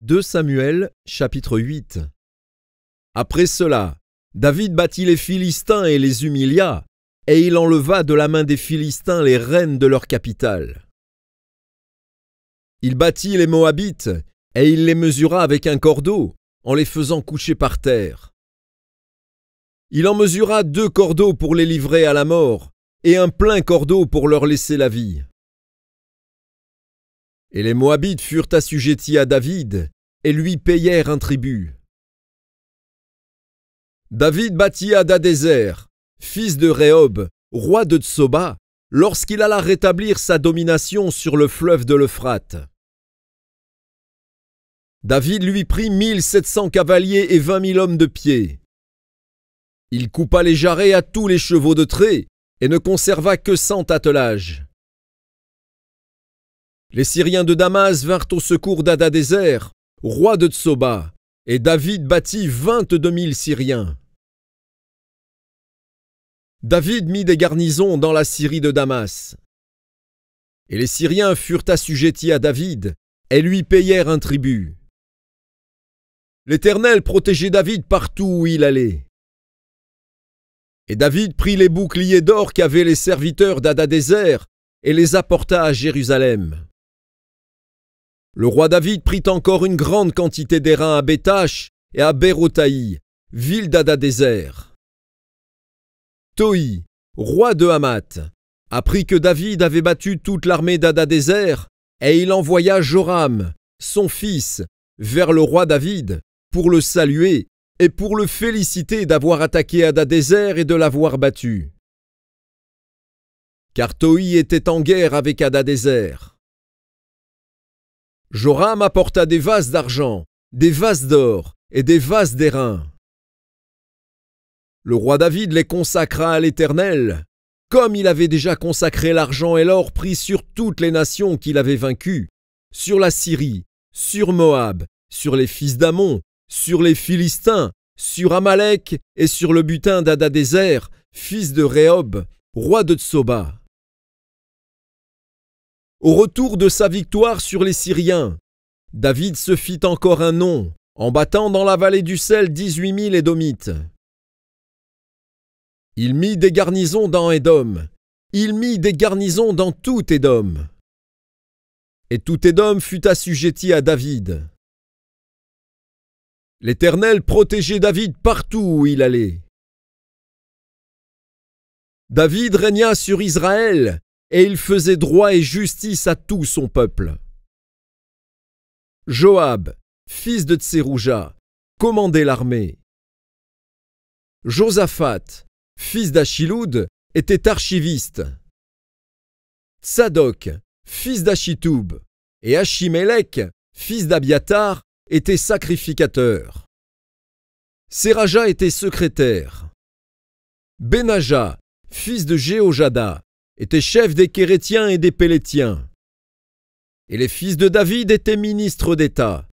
2 Samuel, chapitre 8. Après cela, David battit les Philistins et les humilia, et il enleva de la main des Philistins les reines de leur capitale. Il battit les Moabites, et il les mesura avec un cordeau, en les faisant coucher par terre. Il en mesura 2 cordeaux pour les livrer à la mort, et un plein cordeau pour leur laisser la vie. Et les Moabites furent assujettis à David, et lui payèrent un tribut. David battit Hadadézer, fils de Rehob, roi de Tsoba, lorsqu'il alla rétablir sa domination sur le fleuve de l'Euphrate. David lui prit 1700 cavaliers et 20 000 hommes de pied. Il coupa les jarrets à tous les chevaux de trait, et ne conserva que 100 attelages. Les Syriens de Damas vinrent au secours d'Hadadézer, roi de Tsoba, et David battit 22 000 Syriens. David mit des garnisons dans la Syrie de Damas. Et les Syriens furent assujettis à David, et lui payèrent un tribut. L'Éternel protégeait David partout où il allait. Et David prit les boucliers d'or qu'avaient les serviteurs d'Hadadézer et les apporta à Jérusalem. Le roi David prit encore une grande quantité d'airain à Bétash et à Bérotaï, ville d'Hadadézer. Toi, roi de Hamath, apprit que David avait battu toute l'armée d'Hadadézer, et il envoya Joram, son fils, vers le roi David, pour le saluer et pour le féliciter d'avoir attaqué Hadadézer et de l'avoir battu. Car Toi était en guerre avec Hadadézer. Joram apporta des vases d'argent, des vases d'or et des vases d'airain. Le roi David les consacra à l'Éternel, comme il avait déjà consacré l'argent et l'or pris sur toutes les nations qu'il avait vaincues, sur la Syrie, sur Moab, sur les fils d'Ammon, sur les Philistins, sur Amalek et sur le butin d'Hadadézer, fils de Rehob, roi de Tsoba. Au retour de sa victoire sur les Syriens, David se fit encore un nom, en battant dans la vallée du sel 18 000 Édomites. Il mit des garnisons dans Édom, il mit des garnisons dans tout Édom. Et tout Édom fut assujetti à David. L'Éternel protégeait David partout où il allait. David régna sur Israël, et il faisait droit et justice à tout son peuple. Joab, fils de Tserouja, commandait l'armée. Josaphat, fils d'Achiloud, était archiviste. Tsadok, fils d'Achitoub, et Achimélec, fils d'Abiatar, était sacrificateur. Séraja était secrétaire. Benaja, fils de Jéhojada, était chef des Kérétiens et des Pélétiens. Et les fils de David étaient ministres d'État.